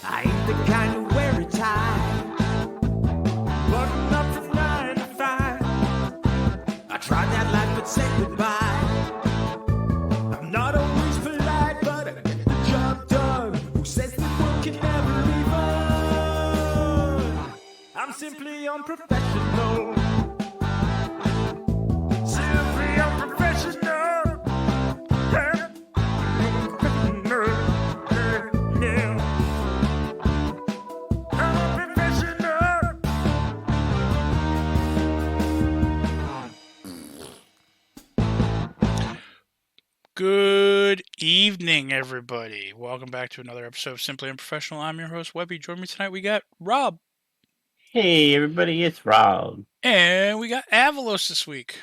I ain't the kind to wear a tie, button up from 9 to 5. I tried that life but said goodbye. I'm not always polite, but I get the job done. Who says the world can never be fun? I'm simply unprofessional. Simply unprofessional. Yeah. Yeah. Good evening, everybody. Welcome back to another episode of Simply Unprofessional. I'm your host, Webby. Join me tonight. We got Rob. Hey, everybody, it's Rob. And we got Avelos this week.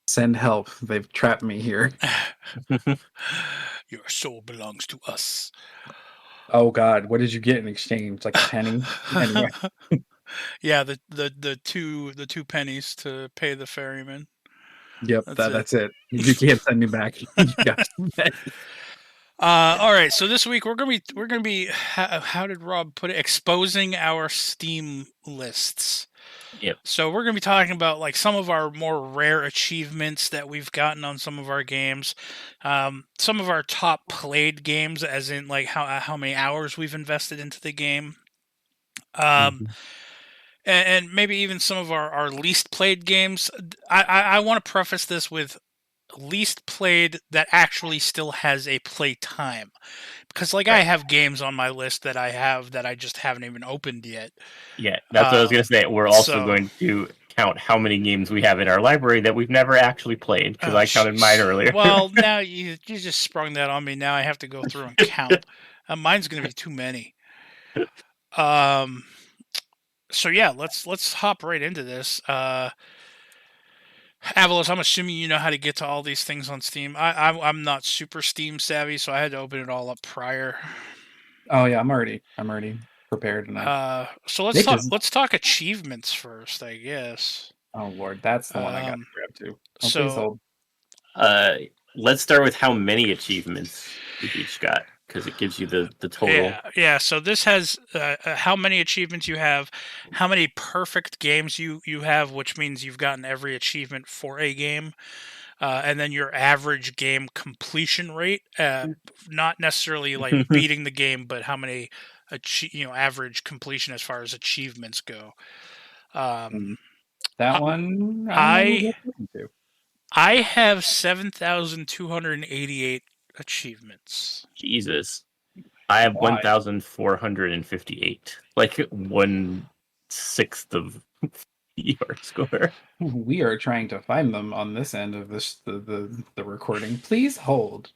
Send help. They've trapped me here. Your soul belongs to us. Oh God, what did you get in exchange? Like a penny? Anyway. Yeah, the two pennies to pay the ferryman. Yep, that's it. You can't send me back. You got all right, so this week we're gonna be how did Rob put it? Exposing our Steam lists. Yep. So we're gonna be talking about like some of our more rare achievements that we've gotten on some of our games, some of our top played games, as in like how many hours we've invested into the game, and maybe even some of our least played games. I want to preface this with least played that actually still has a play time, because like I have games on my list that I just haven't even opened yet. Yeah, that's what I was going to say. We're also going to count how many games we have in our library that we've never actually played, because I counted mine earlier. Well, now you just sprung that on me. Now I have to go through and count. Mine's going to be too many. So yeah, let's hop right into this. Avelos, I'm assuming you know how to get to all these things on Steam. I'm not super Steam savvy, so I had to open it all up prior. Oh yeah, I'm already prepared enough. So let's talk achievements first, I guess. Oh Lord, that's the one I got to grab too. Oh, so let's start with how many achievements we each got, because it gives you the total. Yeah. So this has how many achievements you have, how many perfect games you have, which means you've gotten every achievement for a game, and then your average game completion rate, not necessarily like beating the game, but how many average completion as far as achievements go. That one I have 7,288 achievements. Jesus. I have 1,458. Like 1/6 of your score. We are trying to find them on this end of this the recording. Please hold.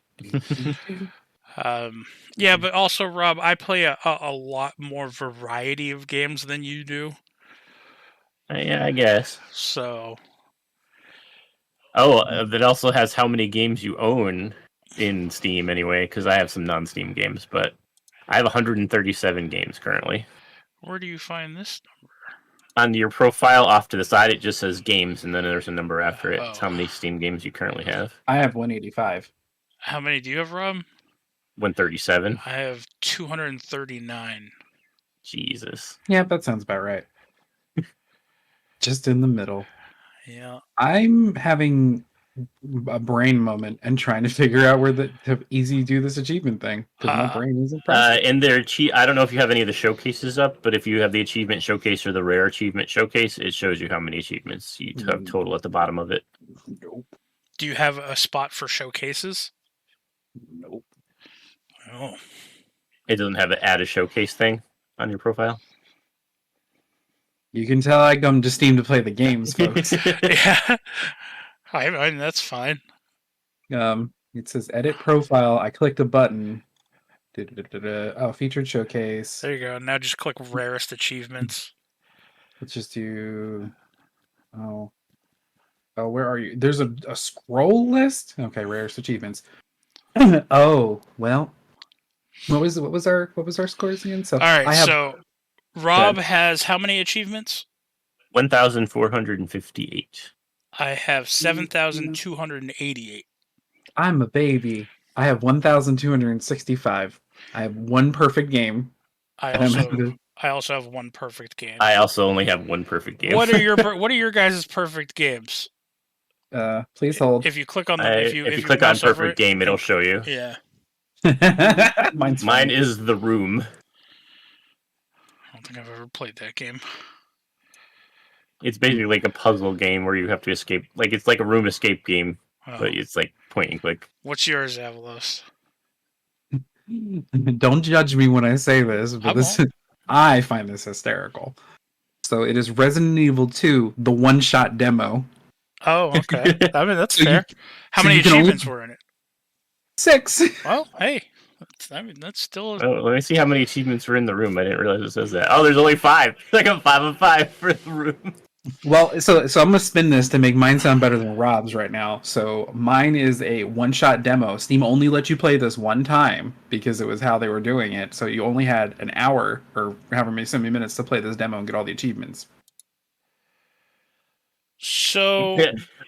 Yeah, but also, Rob, I play a lot more variety of games than you do. Yeah, I guess. So. Oh, that also has how many games you own in Steam anyway, because I have some non-Steam games, but I have 137 games currently. Where do you find this number? On your profile off to the side, it just says games, and then there's a number after it. It's how many Steam games you currently have. I have 185. How many do you have, Rob? 137. I have 239. Jesus. Yeah, that sounds about right. Just in the middle. Yeah. I'm having a brain moment and trying to figure out where to easy do this achievement thing, because my brain isn't processing. And I don't know if you have any of the showcases up, but if you have the achievement showcase or the rare achievement showcase, it shows you how many achievements you have total at the bottom of it. Nope. Do you have a spot for showcases? Nope. Oh. It doesn't have an add a showcase thing on your profile? You can tell I come to Steam to play the games, folks. Yeah. I mean, that's fine. It says edit profile. I clicked a button. Oh, featured showcase. There you go. Now just click rarest achievements. Let's just do. Oh, where are you? There's a scroll list. Okay, rarest achievements. Oh well. What was our scores again? So all right. So Rob has how many achievements? 1,458. I have 7,288. I'm a baby. I have 1,265. I have one perfect game. I And I'm also gonna- I also have one perfect game. I also only have one perfect game. What are your guys' perfect games? Please hold. If you click on them, if you click on mouse over perfect it, game, it'll show you. Yeah, Mine's Mine funny. is The Room. I don't think I've ever played that game. It's basically like a puzzle game where you have to escape. Like it's like a room escape game, Oh. but it's like point and click. What's yours, Avelos? Don't judge me when I say this, I but I find this hysterical. So it is Resident Evil 2, the one-shot demo. Oh, okay. I mean, that's So you- fair. How so many you can only- achievements were in it? 6. Well, hey, that's still. Oh, let me see how many achievements are in The Room. I didn't realize it says that. Oh, there's only 5. I got 5 of 5 for The Room. Well, so I'm gonna spin this to make mine sound better than Rob's right now. So mine is a one-shot demo. Steam only let you play this one time because it was how they were doing it. So you only had an hour or however many minutes to play this demo and get all the achievements. So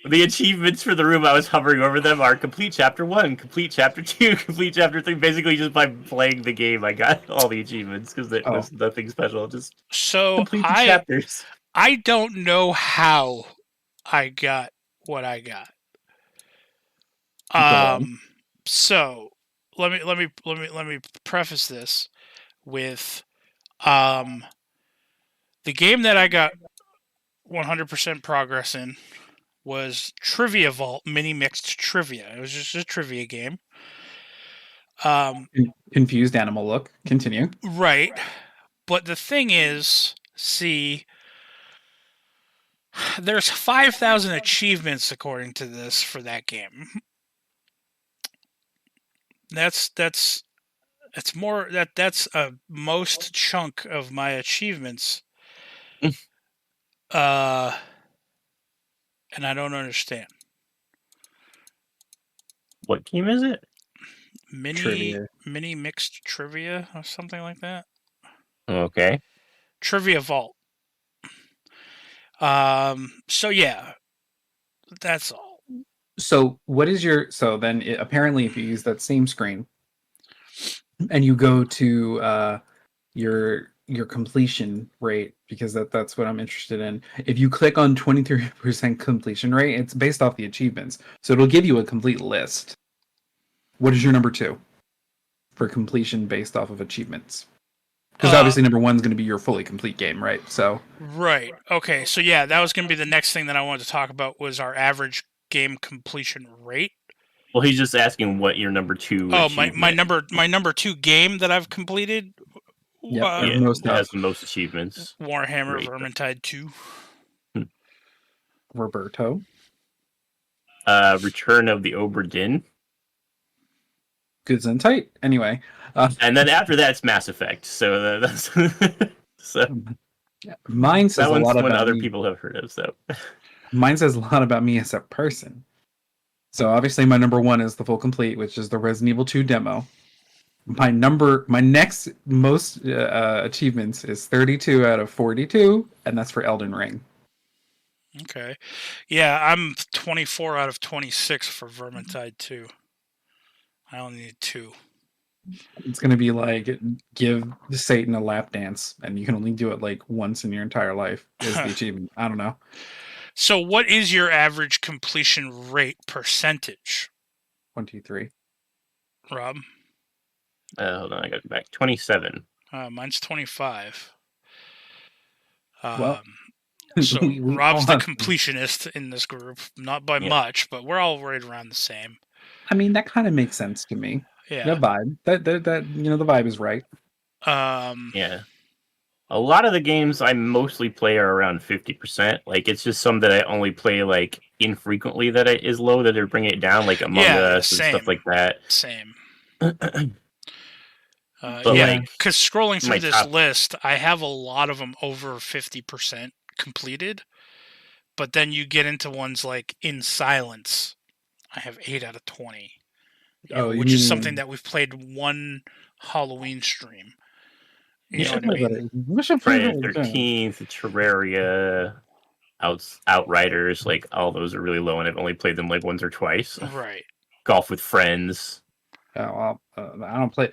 The achievements for The Room, I was hovering over them, are complete chapter 1, complete chapter 2, complete chapter 3. Basically, just by playing the game, I got all the achievements because it was nothing special. Just complete the chapters. I don't know how I got what I got. So let me preface this with the game that I got 100% progress in was Trivia Vault Mini Mixed Trivia. It was just a trivia game. Confused animal look. Continue. Right. But the thing is, see, there's 5,000 achievements according to this for that game. That's more that's a most chunk of my achievements. And I don't understand. What game is it? Mini mixed trivia or something like that. Okay. Trivia Vault. So yeah, that's all. So what is your apparently if you use that same screen and you go to your completion rate, because that's what I'm interested in. If you click on 23% completion rate, it's based off the achievements. So it'll give you a complete list. What is your number 2 for completion based off of achievements? Because obviously number 1 is going to be your fully complete game, right? So right. Okay. So yeah, that was going to be the next thing that I wanted to talk about was our average game completion rate. Well, he's just asking what your number 2. Oh, my number 2 game that I've completed. yeah, It has the most achievements. Warhammer Great. Vermintide 2. Roberto. Return of the Obra Dinn. Good and tight. Anyway. And then after that, it's Mass Effect. So that's so mine says that a one's lot one about other me. people have heard of. So Mine says a lot about me as a person. So obviously my number 1 is the full complete, which is the Resident Evil 2 demo. My next most achievements is 32 out of 42, and that's for Elden Ring. Okay. Yeah, I'm 24 out of 26 for Vermintide 2. I only need 2. It's going to be like give Satan a lap dance, and you can only do it like once in your entire life is the achievement. I don't know. So what is your average completion rate percentage? 23. Rob? hold on, I got to go back. 27. Mine's 25. Well, so we Rob's all the have- completionist in this group, not by Yeah. much, but we're all right around the same. I mean, that kind of makes sense to me. Yeah. The vibe. That the vibe is right. Yeah. A lot of the games I mostly play are around 50%. Like, it's just some that I only play, like, infrequently that is low, that they're bringing it down, like Among Us and same. stuff like that. Same. But, yeah, like, because scrolling through my this top- list, I have a lot of them over 50% completed. But then you get into ones like In Silence. I have 8 out of 20. Which is something that we've played one Halloween stream. You know what I mean? Friday the 13th, Terraria, Outriders, like, all those are really low, and I've only played them, like, once or twice. Right. Golf with Friends. Oh, well, I don't play.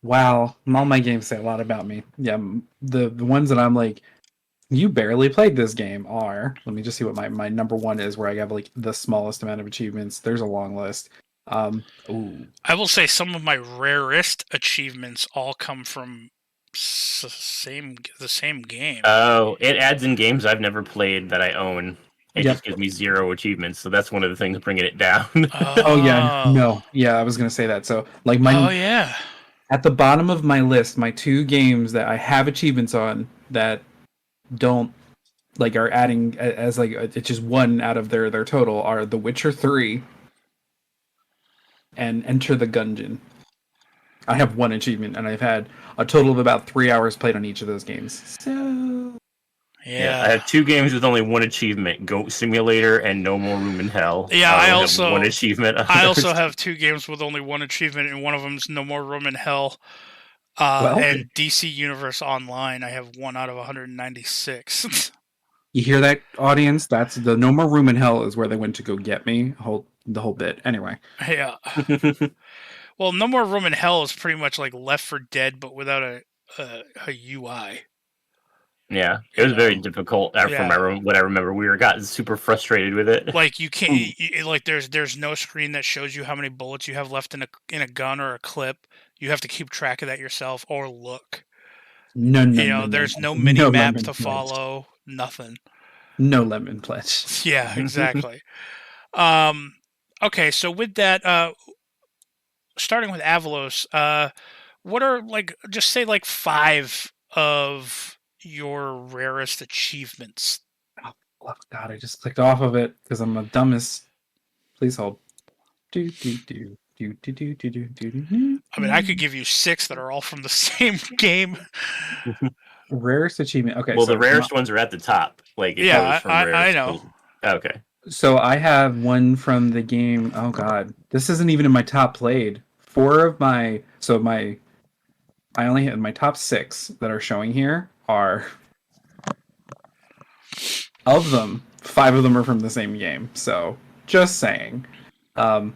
Wow, all my games say a lot about me. Yeah, the ones that I'm like, you barely played this game are. Let me just see what my number one is, where I have like the smallest amount of achievements. There's a long list. Ooh, I will say some of my rarest achievements all come from the same game. Oh, it adds in games I've never played that I own. It yep. just gives me 0 achievements, so that's one of the things bringing it down. Oh yeah, Oh, no, yeah, I was gonna say that. So like oh my yeah. at the bottom of my list, my two games that I have achievements on that don't like are adding as like it's just one out of their total are The Witcher 3 and Enter the Gungeon. I have one achievement and I've had a total of about 3 hours played on each of those games. So Yeah, I Yeah. have 2 games with only 1 achievement: Goat Simulator and No More Room in Hell. Yeah, I only have 1 achievement on I those. also have 2 games with only one achievement, and one of them's No More Room in Hell. well, And DC Universe Online, I have 1 out of 196. you hear that, audience? That's the No More Room in Hell is where they went to go get me. The whole bit. Anyway. Yeah. Well, No More Room in Hell is pretty much like Left 4 Dead, but without a UI. Yeah, it was very difficult from Yeah. what I remember. We got super frustrated with it. Like you can't Mm. like there's no screen that shows you how many bullets you have left in a gun or a clip. You have to keep track of that yourself or look. No, no, You no, know, no, there's no no. mini No map lemon to pledge. follow. Nothing. No lemon pledge. Yeah, exactly. Um, okay, so with that, starting with Avelos, what are like just say like 5 of your rarest achievements? Oh God, I just clicked off of it because I'm the dumbest. Please hold. Do do do do do do do do do do. I mean, I could give you 6 that are all from the same game. Rarest achievement. Okay, Well, the so rarest ones are at the top. Like it goes Yeah, from I rarest. know. Okay. so I have one from the game. Oh God, this isn't even in my top played. Four of my I only have my top six that are showing here are of them. Five of them are from the same game. So just saying. Um,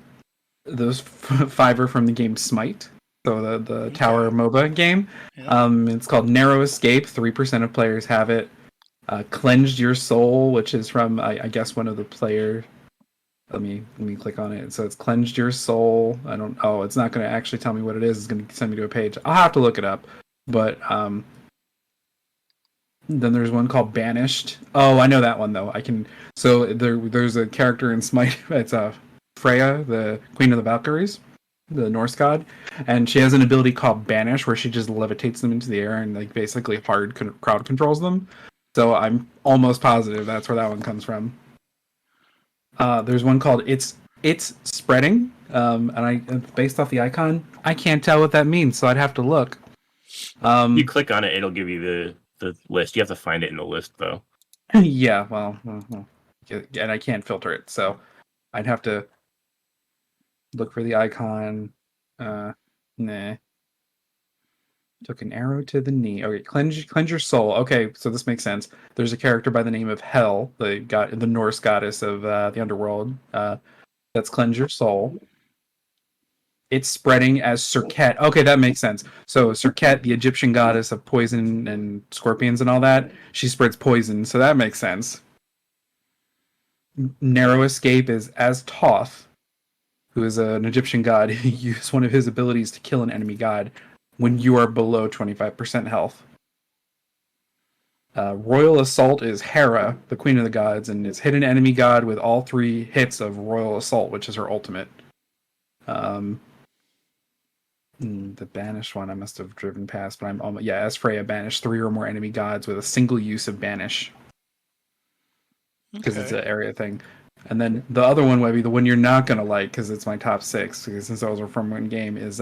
those five are from the game Smite, so the tower MOBA game. Yep. It's called Narrow Escape. 3% of players have it. Cleansed Your Soul, which is from I guess one of the player. Let me click on it. So it's Cleansed Your Soul. I don't. Oh, it's not going to actually tell me what it is. It's going to send me to a page. I'll have to look it up. But then there's one called Banished. Oh, I know that one though. I can. So there's a character in Smite. It's Freya, the Queen of the Valkyries, the Norse god, and she has an ability called Banish, where she just levitates them into the air and like basically crowd controls them. So I'm almost positive that's where that one comes from. There's one called It's Spreading, and based off the icon, I can't tell what that means, so I'd have to look. You click on it, it'll give you the list. You have to find it in the list though. Yeah, well, and I can't filter it, so I'd have to look for the icon. Nah. Took an arrow to the knee. Okay, cleanse your soul. Okay, so this makes sense. There's a character by the name of Hel, the Norse goddess of the underworld. That's cleanse your soul. It's spreading as Serket. Okay, that makes sense. So Serket, the Egyptian goddess of poison and scorpions and all that, she spreads poison, so that makes sense. Narrow Escape is as Thoth, who is an Egyptian god. He uses one of his abilities to kill an enemy god when you are below 25% health. Royal Assault is Hera, the queen of the gods, and is hit an enemy god with all 3 hits of Royal Assault, which is her ultimate. The banished one I must have driven past, but I'm as Freya, banish 3 or more enemy gods with a single use of banish, because it's an area thing. And then the other one, Webby, the one you're not gonna like because it's my top 6, because since those are from one game, is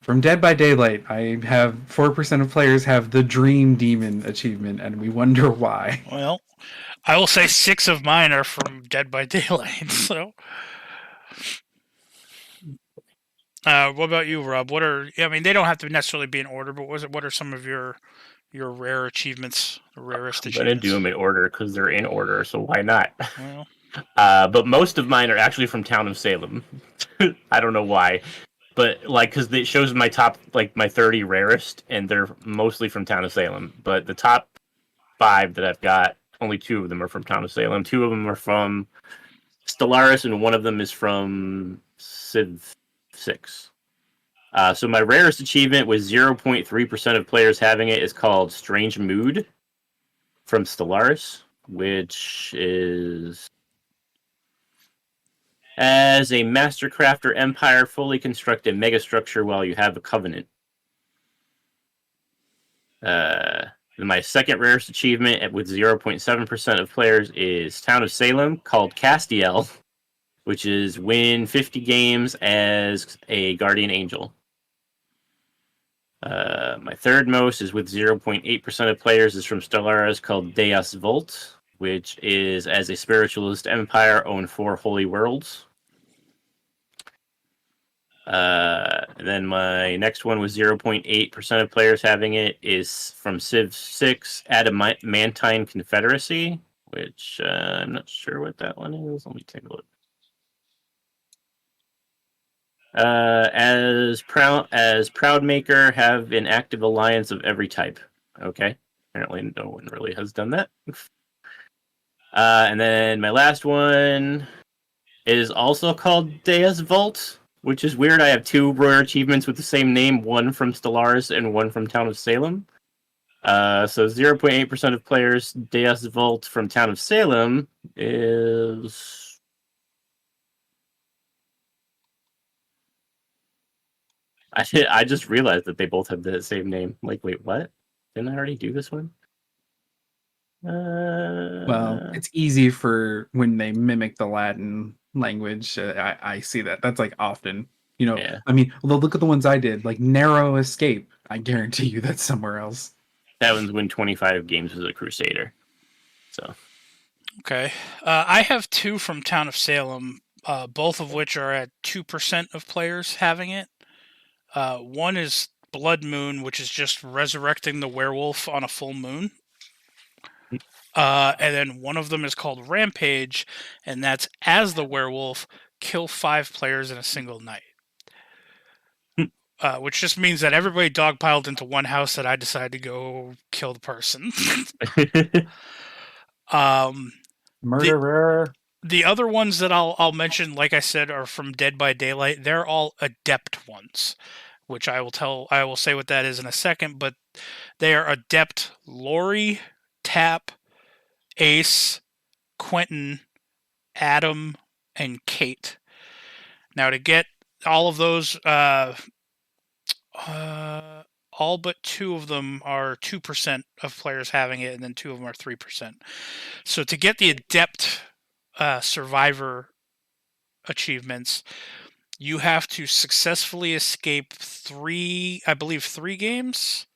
from Dead by Daylight. I have 4% of players have the Dream Demon achievement, and we wonder why. Well, I will say 6 of mine are from Dead by Daylight. So, what about you, Rob? I mean, they don't have to necessarily be in order, but what are some of your rare achievements, the rarest I'm gonna achievements? do them in order because they're in order, so why not? Well, But most of mine are actually from Town of Salem. I don't know why. but like because it shows my top like my 30 rarest, and they're mostly from Town of Salem. But the top 5 that I've got, only 2 of them are from Town of Salem. 2 of them are from Stellaris, and 1 of them is from Civ 6. So my rarest achievement with 0.3% of players having it is called Strange Mood from Stellaris, which is as a master crafter empire, fully construct a megastructure while you have a covenant. My second rarest achievement with 0.7% of players is Town of Salem, called Castiel, which is win 50 games as a guardian angel. My third most is with 0.8% of players is from Stellaris, called Deus Vult, which is as a spiritualist empire, own 4 holy worlds. And then my next one with 0.8% of players having it is from Civ 6, Adamantine Confederacy, which I'm not sure what that one is. Let me take a look. As Proudmaker, have an active alliance of every type. Okay. Apparently no one really has done that. And then my last one is also called Deus Vult, which is weird. I have 2 rare achievements with the same name, 1 from Stellaris and 1 from Town of Salem. So 0.8% of players, Deus Vult from Town of Salem is... I just realized that they both have the same name. Like, wait, what? Didn't I already do this one? Well, it's easy for when they mimic the Latin language. I see that. That's like often, Yeah. I mean, although look at the ones I did, like Narrow Escape. I guarantee you that's somewhere else. That one's win 25 games as a Crusader. So. Okay. I have 2 from Town of Salem, both of which are at 2% of players having it. One is Blood Moon, which is just resurrecting the werewolf on a full moon. And then one of them is called Rampage, and that's as the werewolf, kill 5 players in a single night. Which just means that everybody dogpiled into one house that I decided to go kill the person. Murderer. The other ones that I'll mention, like I said, are from Dead by Daylight. They're all adept ones, which I will say what that is in a second. But they are Adept Lori, Tap, Ace, Quentin, Adam, and Kate. Now to get all of those, all but 2 of them are 2% of players having it, and then 2 of them are 3%. So to get the Adept Survivor achievements, you have to successfully escape 3 games,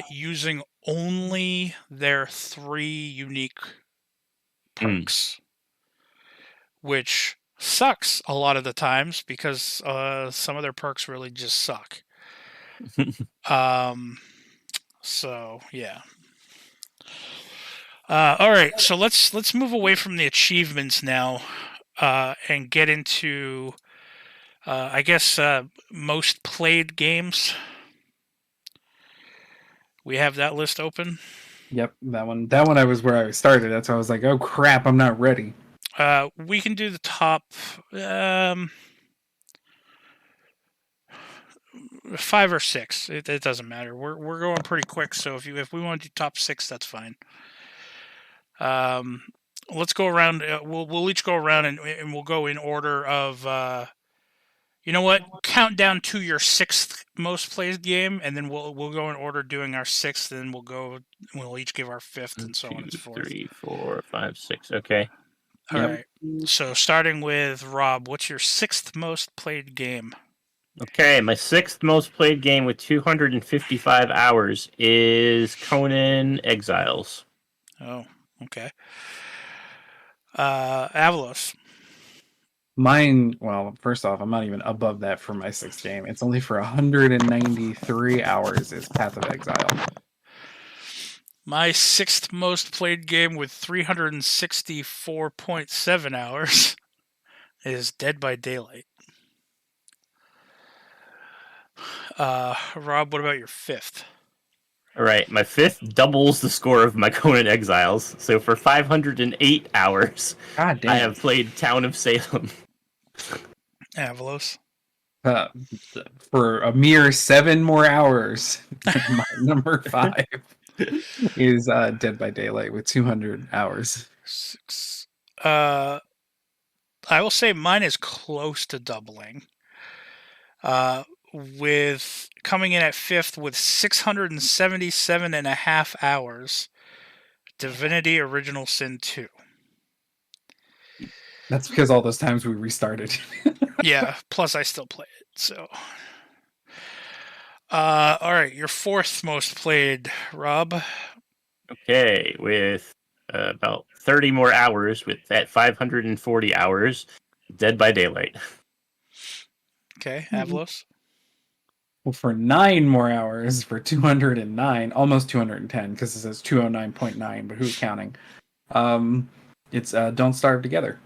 using only their 3 unique perks, which sucks a lot of the times because some of their perks really just suck. So yeah. All right, so let's move away from the achievements now, and get into, I guess, most played games. We have that list open. Yep, that one. That one I started. That's why I was like, oh crap, I'm not ready. We can do the top 5 or 6. It doesn't matter. We're going pretty quick, so if we want to do top 6, that's fine. Let's go around. We'll each go around and we'll go in order of. You know what? Count down to your 6th most played game, and then we'll go in order doing our 6th, and we'll each give our 5th, and so on and so forth. 3, 4, 5, 6. Okay. All right. So starting with Rob, what's your 6th most played game? Okay, my 6th most played game with 255 hours is Conan Exiles. Oh, okay. Avelos. Mine, well, first off, I'm not even above that for my 6th game. It's only for 193 hours is Path of Exile. My 6th most played game with 364.7 hours is Dead by Daylight. Rob, what about your fifth? All right, my fifth doubles the score of my Conan Exiles. So for 508 hours, God damn. I have played Town of Salem. Avelos. For a mere 7 more hours, my number 5 is Dead by Daylight with 200 hours. 6. I will say mine is close to doubling. With coming in at fifth with 677.5 hours, Divinity Original Sin 2. That's because all those times we restarted. Yeah, plus I still play it, so. All right, your fourth most played, Rob. Okay, with about 30 more hours, at 540 hours, Dead by Daylight. Okay, Avelos. Well, for 9 more hours, for 209, almost 210, because it says 209.9, but who's counting? It's Don't Starve Together.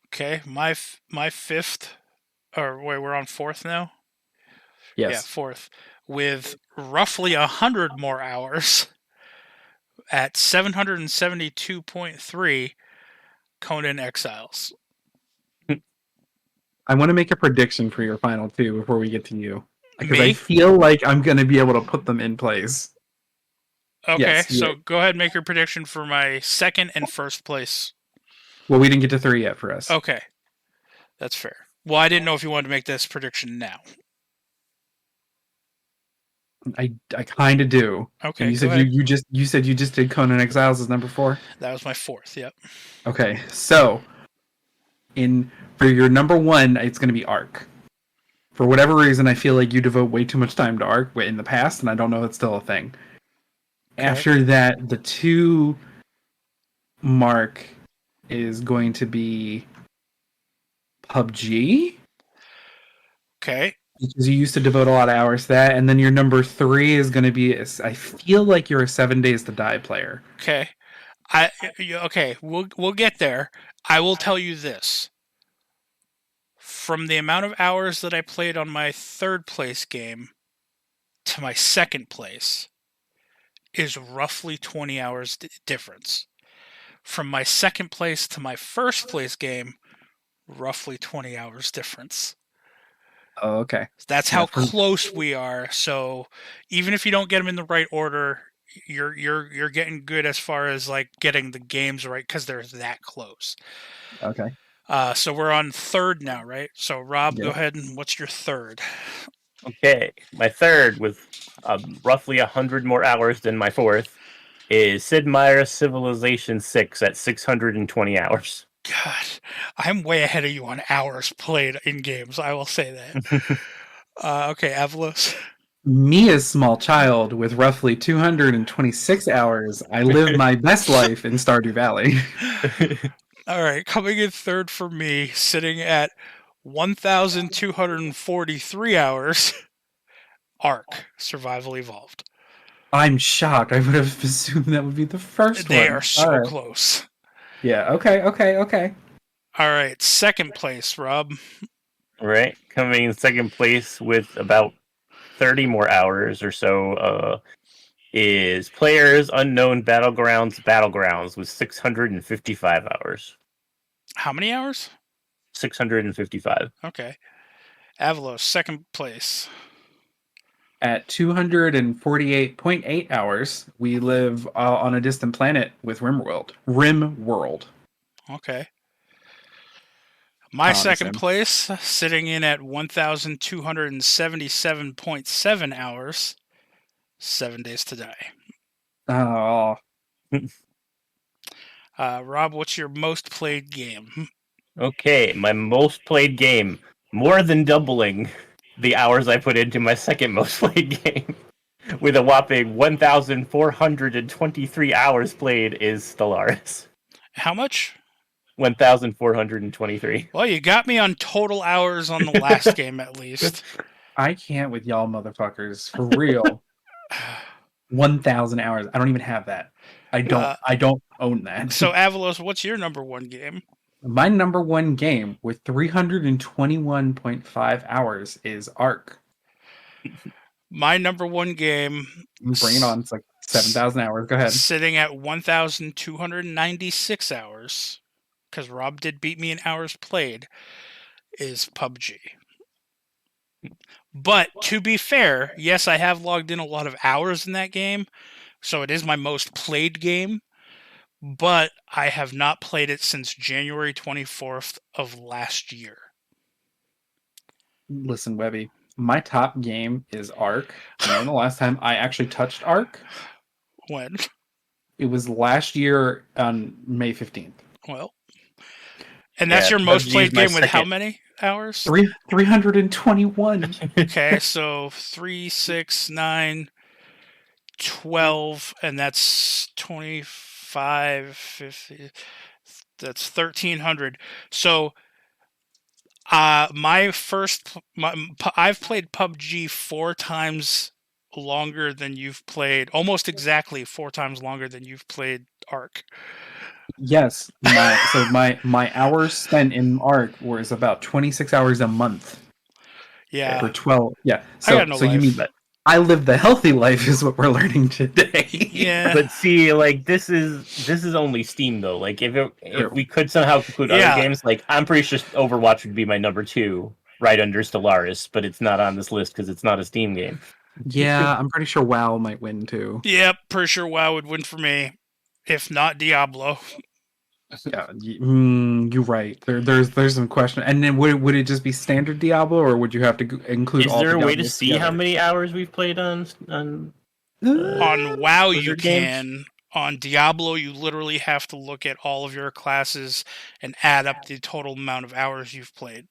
Okay, my fifth, or wait, we're on fourth now? Yes. Yeah, fourth. With roughly 100 more hours at 772.3, Conan Exiles. I want to make a prediction for your final 2 before we get to you. Because Me? I feel like I'm going to be able to put them in place. Okay, Yes, so go ahead and make your prediction for my second and first place. Well, we didn't get to 3 yet for us. Okay, that's fair. Well, I didn't know if you wanted to make this prediction now. I kind of do. Okay, and you said you said you just did Conan Exiles as number 4. That was my fourth. Yep. Okay, so for your number 1, it's going to be Ark. For whatever reason, I feel like you devote way too much time to Ark in the past, and I don't know if it's still a thing. Okay. After that, the 2 mark is going to be PUBG. Okay. Because you used to devote a lot of hours to that, and then your number 3 is going to be. I feel like you're a 7 Days to Die player. Okay. We'll get there. I will tell you this. From the amount of hours that I played on my third place game to my second place is roughly 20 hours difference. From my second place to my first place game, roughly 20 hours difference. Oh, okay. That's how close we are. So even if you don't get them in the right order, you're getting good as far as like getting the games right because they're that close. Okay. So we're on third now, right? So Rob, Go ahead and what's your third? Okay, my third with roughly 100 more hours than my fourth is Sid Meier's Civilization 6 at 620 hours. God, I'm way ahead of you on hours played in games. I will say that. Okay, Avelos. Me, as small child with roughly 226 hours, I live my best life in Stardew Valley. All right, coming in third for me, sitting at 1,243 hours. Ark, Survival Evolved. I'm shocked. I would have assumed that would be the first one. They are so close. Yeah, okay. All right, second place, Rob. Right, coming in second place with about 30 more hours or so is Players Unknown Battlegrounds with 655 hours. How many hours? 655. Okay. Avelos, second place. At 248.8 hours, we live on a distant planet with RimWorld. Okay. My second place, sitting in at 1,277.7 hours, 7 Days to Die. Oh. Rob, what's your most played game? Okay, my most played game, more than doubling the hours I put into my second most played game, with a whopping 1,423 hours played, is Stellaris. How much? 1,423. Well, you got me on total hours on the last game, at least. I can't with y'all motherfuckers. For real. 1,000 hours. I don't even have that. I don't own that. So, Avelos, what's your number 1 game? My number 1 game with 321.5 hours is Ark. My number one game. Bring it on. It's like 7,000 hours. Go ahead. Sitting at 1,296 hours, because Rob did beat me in hours played, is PUBG. But to be fair, yes, I have logged in a lot of hours in that game, so it is my most played game, but I have not played it since January 24th of last year. Listen, Webby, my top game is Ark. You know, the last time I actually touched Ark? When? It was last year on May 15th. Well, and that's your most played game with how many hours? 321. Okay, so 3, 6, 9, 12, and that's 25, 50. That's 1,300. So, I've played PUBG 4 times longer than you've played, almost exactly 4 times longer than you've played Ark. Yes, my hours spent in Ark was about 26 hours a month. Yeah. For 12. Yeah. I got no life. You mean that I live the healthy life is what we're learning today. Yeah. But see, like this is only Steam though. Like if we could somehow conclude other games, like I'm pretty sure Overwatch would be my number 2, right under Stellaris, but it's not on this list because it's not a Steam game. Yeah, I'm pretty sure WoW might win too. Yep, pretty sure WoW would win for me, if not Diablo. Yeah, you're right. There's some question. And then would it just be standard Diablo, or would you have to include? Is all there a the way to Diablos see together? how many hours we've played on WoW you games? can. On Diablo, you literally have to look at all of your classes and add up the total amount of hours you've played.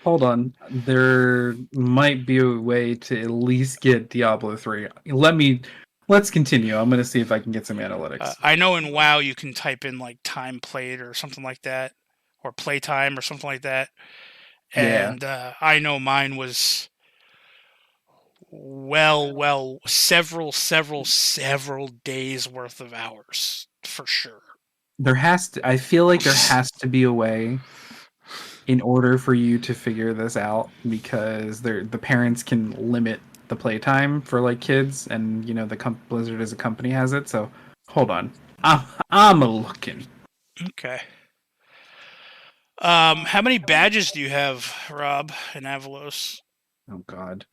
Hold on, there might be a way to at least get Diablo 3. Let's continue. I'm going to see if I can get some analytics. I know in WoW you can type in like time played or something like that, or playtime or something like that. And I know mine was several days worth of hours for sure. I feel like there has to be a way in order for you to figure this out, because the parents can limit the playtime for like kids, and you know Blizzard as a company has it. So hold on, I'm looking. Okay. How many badges do you have, Rob, in Avelos? Oh God,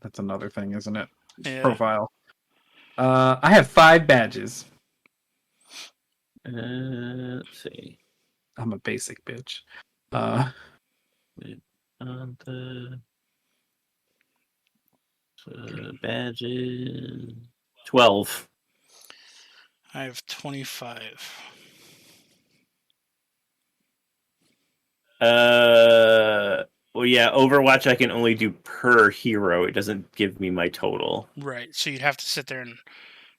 that's another thing, isn't it? Yeah. Profile. I have 5 badges. Let's see. I'm a basic bitch. Badges 12. I have 25. Well, yeah, Overwatch I can only do per hero. It doesn't give me my total. Right, so you'd have to sit there and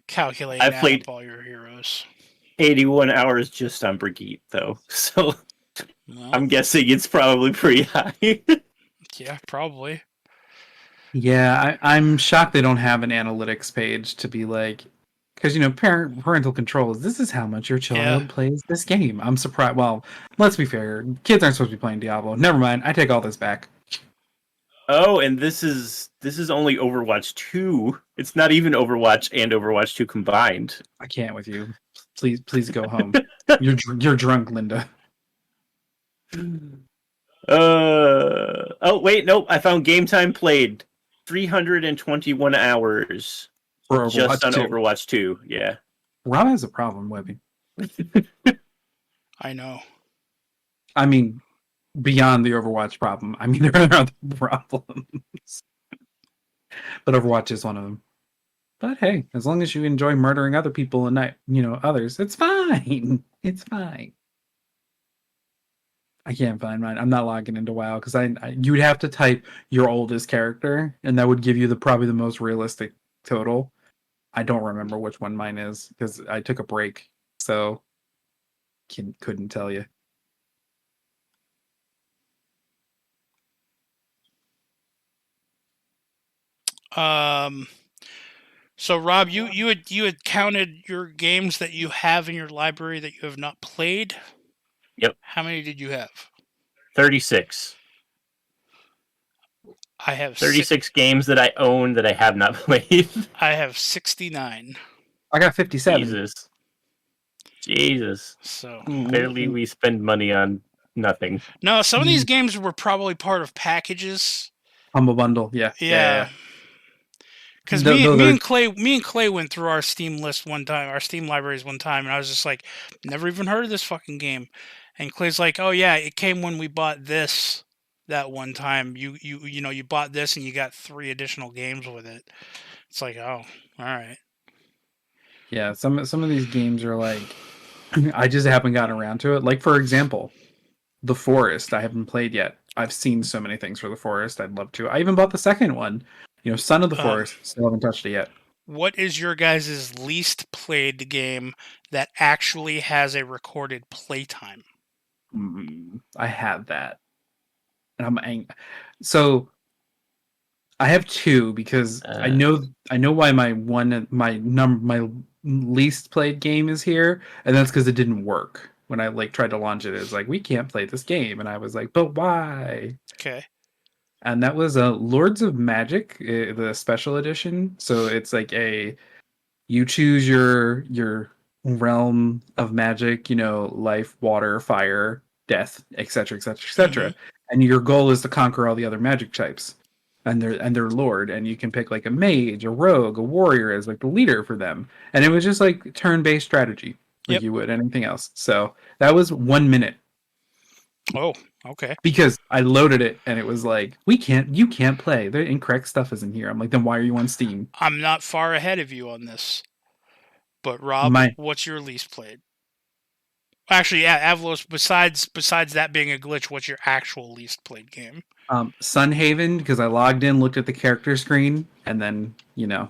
calculate I've played up all your heroes. 81 hours just on Brigitte, though. So I'm guessing it's probably pretty high. Yeah, probably. Yeah, I'm shocked they don't have an analytics page to be like, because you know parental controls. This is how much your child plays this game. I'm surprised. Well, let's be fair. Kids aren't supposed to be playing Diablo. Never mind. I take all this back. Oh, and this is only Overwatch 2. It's not even Overwatch and Overwatch 2 combined. I can't with you. Please go home. You're drunk, Linda. Oh wait, nope. I found game time played 321 hours for just on Overwatch 2. Yeah. Rob has a problem, Webby. I know. I mean, beyond the Overwatch problem. I mean, there are other problems, but Overwatch is one of them. But hey, as long as you enjoy murdering other people and not, others, it's fine. It's fine. I can't find mine. I'm not logging into WoW because you'd have to type your oldest character, and that would give you probably the most realistic total. I don't remember which one mine is because I took a break, so couldn't tell you. So Rob, you had counted your games that you have in your library that you have not played. Yep. How many did you have? 36. I have 36 games that I own that I have not played. I have 69. I got 57. Jesus. So Clearly we spend money on nothing. no, some of these games were probably part of packages. Humble Bundle, yeah. Because me and Clay went through our Steam list one time, our Steam libraries one time, and I was just like, never even heard of this fucking game. And Clay's like, oh yeah, it came when we bought this that one time. You bought this and you got 3 additional games with it. It's like, oh, all right. Yeah, some of these games are like, I just haven't gotten around to it. Like, for example, The Forest, I haven't played yet. I've seen so many things for The Forest. I'd love to. I even bought the second one. Son of the Forest. Still haven't touched it yet. What is your guys' least played game that actually has a recorded playtime? I have that, and I'm angry. So I have 2 because I know why my least played game is here, and that's because it didn't work when I tried to launch it. It's like, we can't play this game, and I was like, but why? Okay. And that was Lords of Magic, the special edition. So it's like you choose your realm of magic, life, water, fire, death, etc., etc., etc. And your goal is to conquer all the other magic types and their lord, and you can pick like a mage, a rogue, a warrior as like the leader for them. And it was just like turn-based strategy, like you would anything else. So that was 1 minute. Oh, okay. Because I loaded it and it was like, you can't play. The incorrect stuff isn't here. I'm like, then why are you on Steam? I'm not far ahead of you on this. But Rob, what's your least played? Actually, yeah, Avelos, besides that being a glitch, what's your actual least played game? Sunhaven, because I logged in, looked at the character screen, and then, it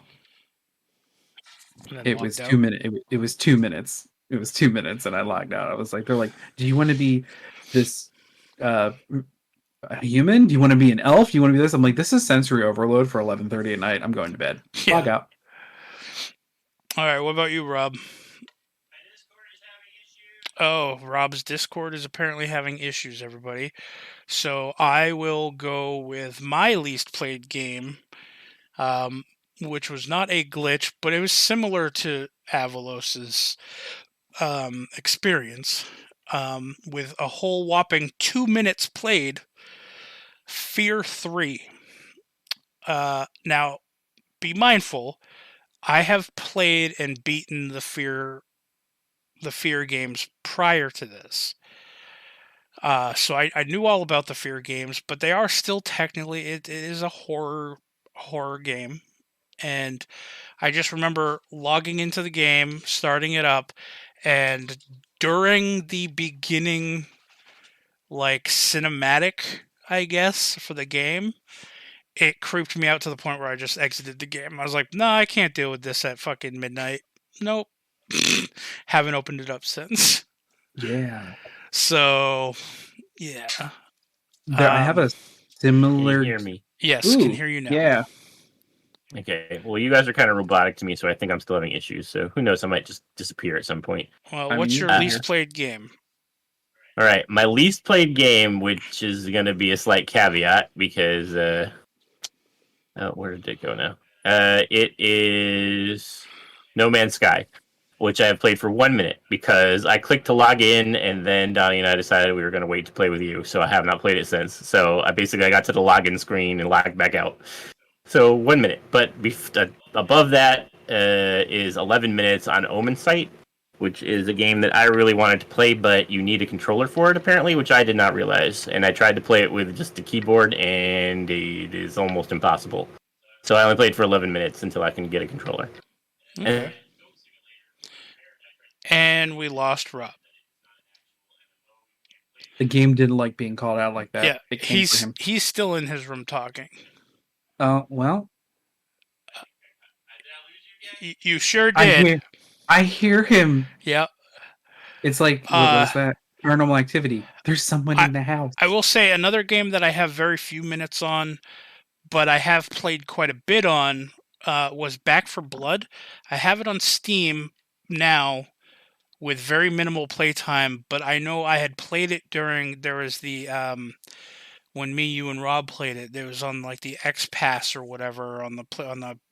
was 2 minutes. It was 2 minutes. It was 2 minutes and I logged out. I was like, they're like, do you want to be this a human? Do you want to be an elf? Do you want to be this? I'm like, this is sensory overload for 11:30 at night. I'm going to bed. Yeah. Log out. All right, what about you, Rob? Oh, Rob's Discord is apparently having issues, everybody. So I will go with my least played game, which was not a glitch, but it was similar to Avalos's experience, with a whole whopping 2 minutes played. Fear 3. Now, be mindful. I have played and beaten the Fear games prior to this. So I knew all about the Fear games, but they are still technically, it is a horror game. And I just remember logging into the game, starting it up, and during the beginning, like, cinematic, I guess, for the game, it creeped me out to the point where I just exited the game. I was like, nah, I can't deal with this at fucking midnight. Nope. Haven't opened it up since. Yeah. So, yeah. I have a similar... Can you hear me? Yes, can hear you now. Yeah. Okay, well, you guys are kind of robotic to me, so I think I'm still having issues. So who knows? I might just disappear at some point. Well, what's your least played game? All right, my least played game, which is going to be a slight caveat, because... where did it go now? It is No Man's Sky, which I have played for 1 minute, because I clicked to log in, and then Donnie and I decided we were going to wait to play with you, so I have not played it since. So I got to the login screen and logged back out. So 1 minute, but above that is 11 minutes on Omen Sight, which is a game that I really wanted to play, but you need a controller for it, apparently, which I did not realize. And I tried to play it with just the keyboard, and it is almost impossible. So I only played for 11 minutes until I can get a controller. Okay. And we lost Rob. The game didn't like being called out like that. Yeah, he's still in his room talking. Oh, well. You sure did. I hear him. Yep. It's like, what was that? Paranormal Activity. There's someone in the house. I will say another game that I have very few minutes on, but I have played quite a bit on, was Back 4 Blood. I have it on Steam now with very minimal playtime, but I know I had played it during, there was the when me, you, and Rob played it. It was on like the X Pass or whatever on the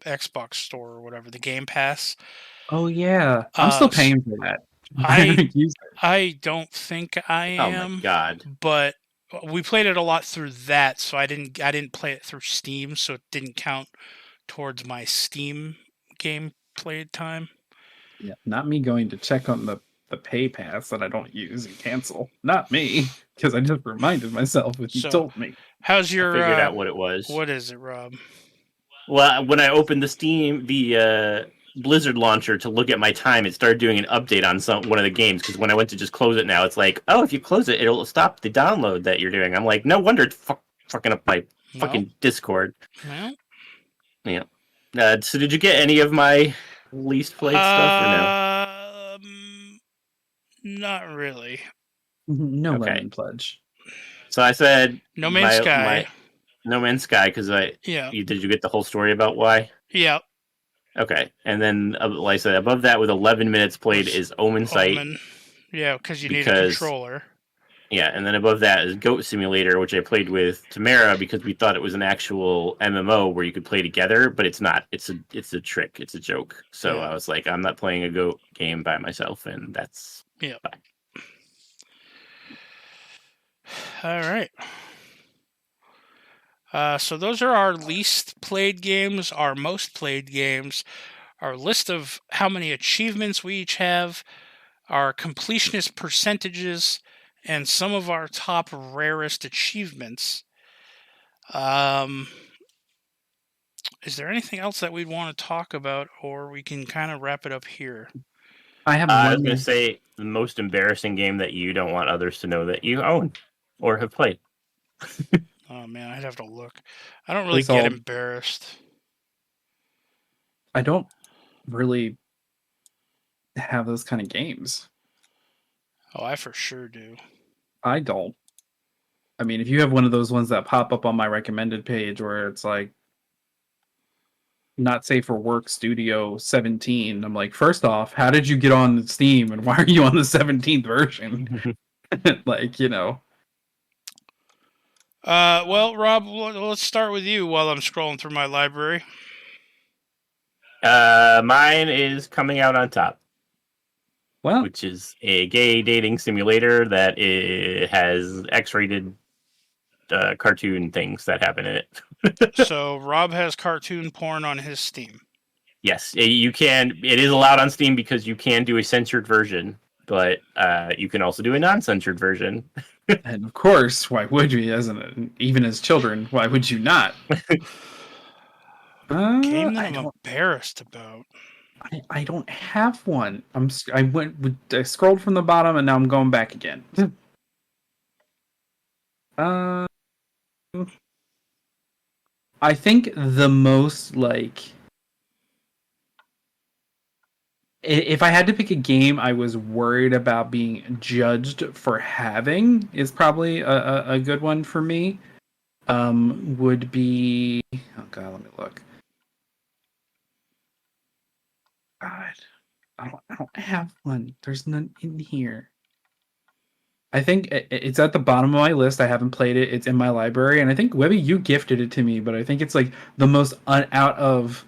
Xbox store or whatever, the Game Pass. Oh yeah, I'm still paying for that. I haven't used it. I don't think I am. Oh my god! But we played it a lot through that, so I didn't play it through Steam, so it didn't count towards my Steam game played time. Yeah, not me going to check on the pay pass that I don't use and cancel. Not me, because I just reminded myself when you told me. How's your? I figured out what it was. What is it, Rob? Well, when I opened the Blizzard launcher to look at my time, it started doing an update on one of the games. Because when I went to just close it now, it's like, oh, if you close it, it'll stop the download that you're doing. I'm like, no wonder it's fucking up my fucking Discord. Well. Yeah. So did you get any of my least played stuff or no? Not really. No Okay. Lemon Pledge. So I said No Man's Sky. No Man's Sky, because did you get the whole story about why? Yeah. Okay, and then like I said, above that with 11 minutes played is Omen Sight. Yeah, because you need a controller. Yeah, and then above that is Goat Simulator, which I played with Tamara because we thought it was an actual MMO where you could play together, but it's not. It's a trick. It's a joke. So I was like, I'm not playing a goat game by myself, and that's fine. All right. So those are our least played games, our most played games, our list of how many achievements we each have, our completionist percentages, and some of our top rarest achievements. Is there anything else that we'd want to talk about, or we can kind of wrap it up here? I was going to say the most embarrassing game that you don't want others to know that you own or have played. Oh man, I'd have to look. I don't really get embarrassed. I don't really have those kind of games. Oh, I for sure do. I don't. I mean, if you have one of those ones that pop up on my recommended page where it's like not safe for work Studio 17, I'm like, first off, how did you get on Steam and why are you on the 17th version? Like, Well, Rob, let's start with you while I'm scrolling through my library. Mine is coming out on top. Well, which is a gay dating simulator that has X-rated cartoon things that happen in it. So Rob has cartoon porn on his Steam. Yes, you can. It is allowed on Steam because you can do a censored version, but you can also do a non-censored version. And of course, why would you? Even as children, why would you not? Game that I'm embarrassed about. I don't have one. I scrolled from the bottom and now I'm going back again. I think the most if I had to pick a game I was worried about being judged for having is probably a good one for me. Would be oh god, let me look. God, I don't have one. There's none in here. I think it's at the bottom of my list. I haven't played it. It's in my library, and I think Webby, you gifted it to me. But I think it's like the most out of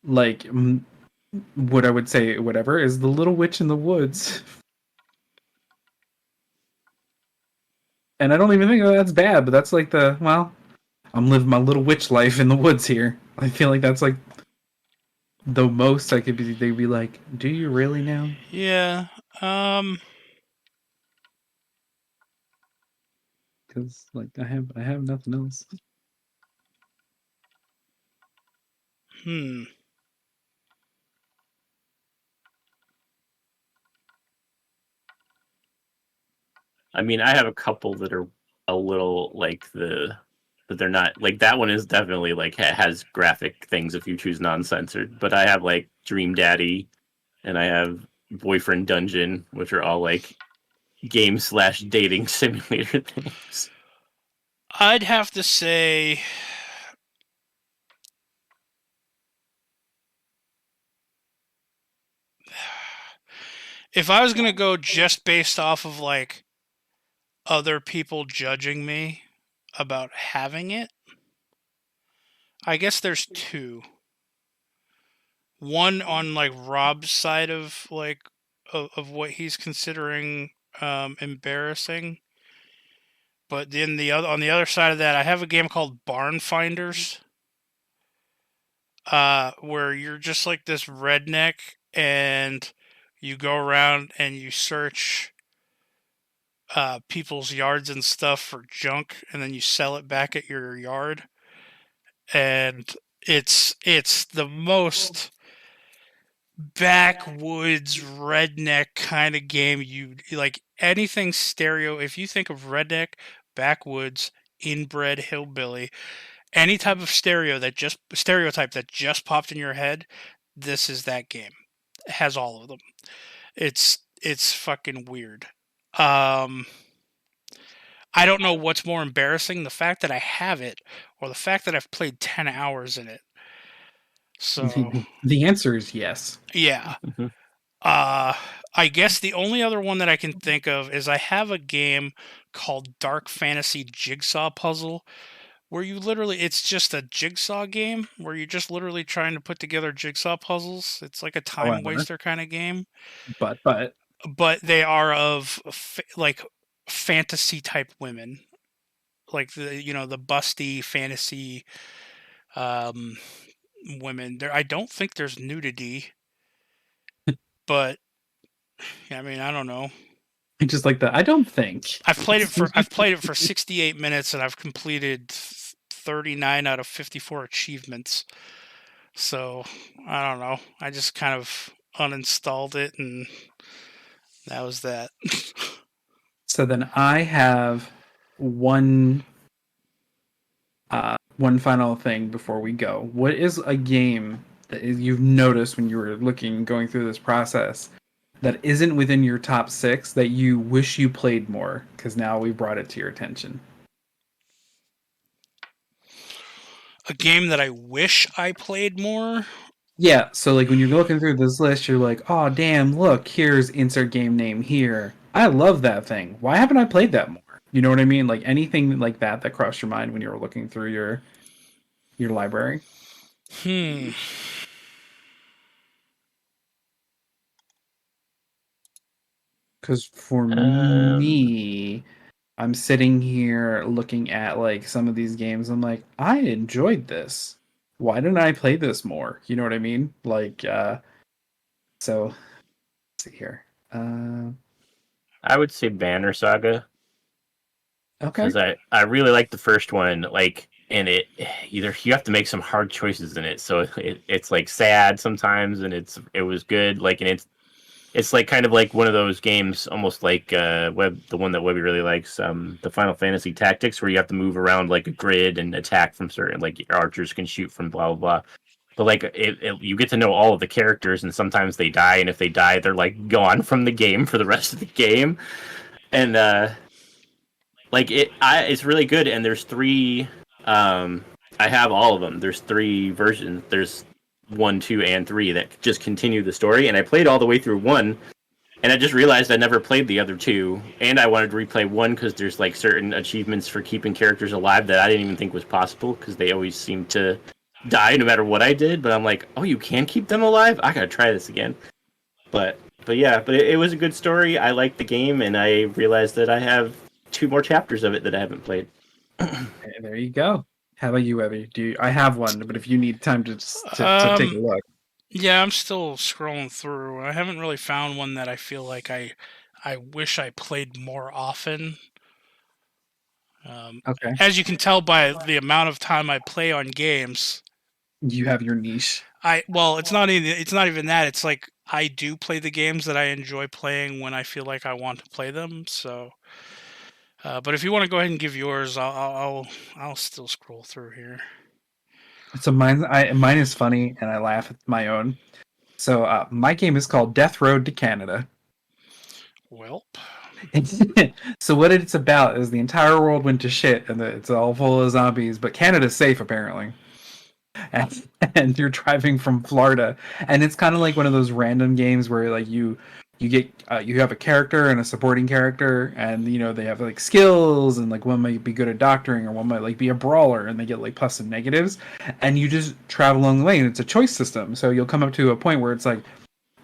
like what I would say, whatever is the Little Witch in the Woods. And I don't even think that's bad, but that's like I'm living my little witch life in the woods here. I feel like that's like the most I could be. They'd be like, "Do you really now?" Yeah. Because like I have nothing else. I mean, I have a couple that are a little like but they're not like that one is definitely like has graphic things if you choose non-censored. But I have like Dream Daddy, and I have Boyfriend Dungeon, which are all like game/dating simulator things. I'd have to say if I was going to go just based off of like other people judging me, about having it. I guess there's two. One on like Rob's side of like of what he's considering embarrassing. But then the other on the other side of that, I have a game called Barn Finders, where you're just like this redneck and you go around and you search people's yards and stuff for junk, and then you sell it back at your yard. And it's the most backwoods redneck kind of game. You like anything stereo. If you think of redneck, backwoods, inbred hillbilly, any type of stereotype that just popped in your head, this is that game. It has all of them. It's fucking weird. Um, I don't know what's more embarrassing, the fact that I have it or the fact that I've played 10 hours in it. So the answer is yes. Yeah. I guess the only other one that I can think of is I have a game called Dark Fantasy Jigsaw Puzzle, where it's just a jigsaw game where you're just literally trying to put together jigsaw puzzles. It's like a time waster kind of game. But they are of like fantasy type women, like the busty fantasy women. I don't think there's nudity, but I mean, I don't know. Just like that. I don't think I've played it for 68 minutes and I've completed 39 out of 54 achievements. So I don't know. I just kind of uninstalled it and that was that. So then I have one final thing before we go. What is a game that you've noticed when you were going through this process that isn't within your top 6 that you wish you played more? Because now we brought it to your attention. A game that I wish I played more? Yeah, so like when you're looking through this list, you're like, oh damn, look, here's insert game name here. I love that thing. Why haven't I played that more? You know what I mean? Like anything like that crossed your mind when you were looking through your library? Because for me, I'm sitting here looking at like some of these games. I'm like, I enjoyed this. Why didn't I play this more? You know what I mean? Like, so let's see here. I would say Banner Saga. Okay. Because I really like the first one. Like, and you have to make some hard choices in it. So it's like sad sometimes, and it was good. Like, and it's like kind of like one of those games, almost like the one that Webby really likes, the Final Fantasy Tactics, where you have to move around like a grid and attack from certain, like your archers can shoot from blah blah blah. But like you get to know all of the characters, and sometimes they die, and if they die, they're like gone from the game for the rest of the game. And like it's really good. And there's 3. I have all of them. There's 3 versions. There's 1, 2, and 3 that just continue the story, and I played all the way through 1, and I just realized I never played the other 2, and I wanted to replay 1 because there's like certain achievements for keeping characters alive that I didn't even think was possible because they always seem to die no matter what I did. But I'm like, oh, you can keep them alive? I gotta try this again. But it was a good story. I liked the game, and I realized that I have 2 more chapters of it that I haven't played. There you go. How about you, Webby? I have one, but if you need time to take a look. Yeah, I'm still scrolling through. I haven't really found one that I feel like I wish I played more often. Okay. As you can tell by the amount of time I play on games, you have your niche. It's not even that. It's like I do play the games that I enjoy playing when I feel like I want to play them. So. But if you want to go ahead and give yours, I'll still scroll through here. So mine is funny, and I laugh at my own. So my game is called Death Road to Canada. Welp. So what it's about is the entire world went to shit, and it's all full of zombies, but Canada's safe apparently. And you're driving from Florida, and it's kind of like one of those random games where like you you have a character and a supporting character, and they have like skills, and like one might be good at doctoring, or one might like be a brawler, and they get like plus and negatives, and you just travel along the way, and it's a choice system. So you'll come up to a point where it's like,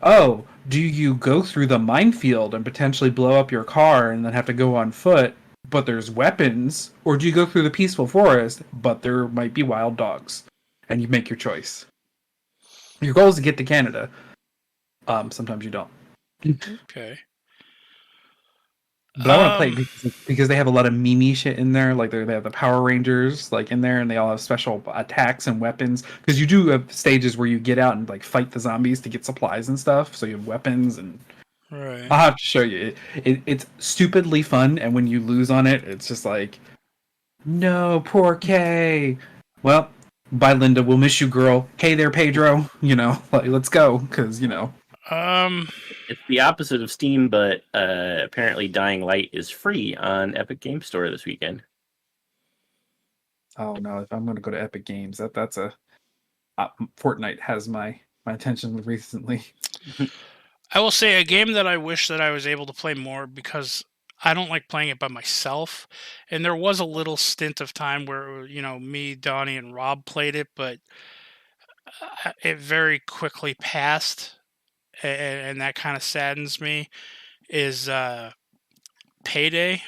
oh, do you go through the minefield and potentially blow up your car and then have to go on foot, but there's weapons, or do you go through the peaceful forest, but there might be wild dogs, and you make your choice. Your goal is to get to Canada. Sometimes you don't. Okay. But I want to play because they have a lot of meme shit in there. Like they have the Power Rangers like in there, and they all have special attacks and weapons. Because you do have stages where you get out and like fight the zombies to get supplies and stuff. So you have weapons, and Right. I'll have to show you. It's stupidly fun, and when you lose on it, it's just like, no, poor Kay. Well, bye, Linda. We'll miss you, girl. Hey there, Pedro. Like, let's go, because It's the opposite of Steam, but apparently Dying Light is free on Epic Game Store this weekend. Oh no! If I'm going to go to Epic Games, that's a Fortnite has my attention recently. I will say a game that I wish that I was able to play more, because I don't like playing it by myself. And there was a little stint of time where, me, Donnie, and Rob played it, but it very quickly passed. And that kind of saddens me, is Payday.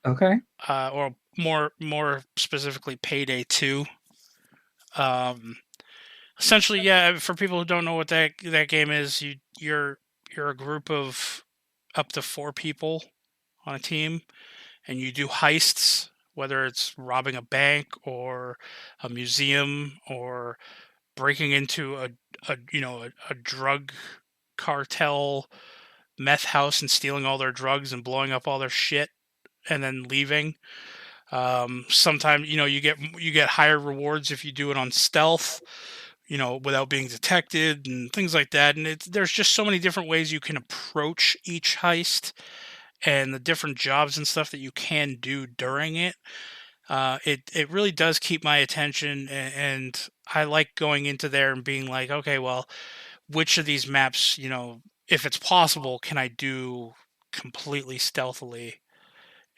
Okay. Or more specifically, Payday 2. Essentially, yeah. For people who don't know what that game is, you're a group of up to 4 people on a team, and you do heists, whether it's robbing a bank or a museum or breaking into a drug cartel meth house and stealing all their drugs and blowing up all their shit and then leaving. Sometimes you get higher rewards if you do it on stealth, without being detected and things like that. And there's just so many different ways you can approach each heist, and the different jobs and stuff that you can do during it. It really does keep my attention, and I like going into there and being like, okay, well, which of these maps, if it's possible, can I do completely stealthily?